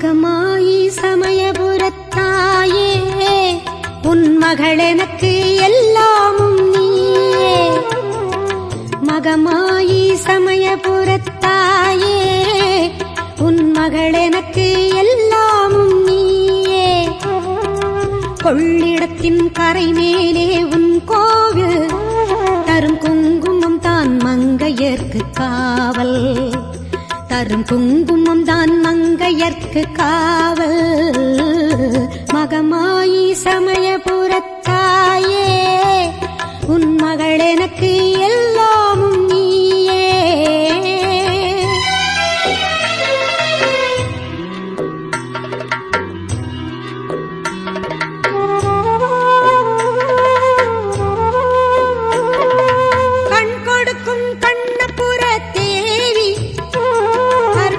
மகமாயி சமயபுரத்தாயே உன் மகள் எனக்கு எல்லாமும் நீயே. மகமாயி சமயபுரத்தாயே உன் மகள் எனக்கு எல்லாமும் நீயே. கொள்ளிடத்தின் கரை மேலே உன் கோவில் தரும் குங்குமம் தான் மங்கையர்க்கு காவல். தரும் குங்குமம் தான் மங்கையர்க்கு காவல். மகமாயி சமயபுரத்தாயே உன் மகள் எனக்கு எல்லாம்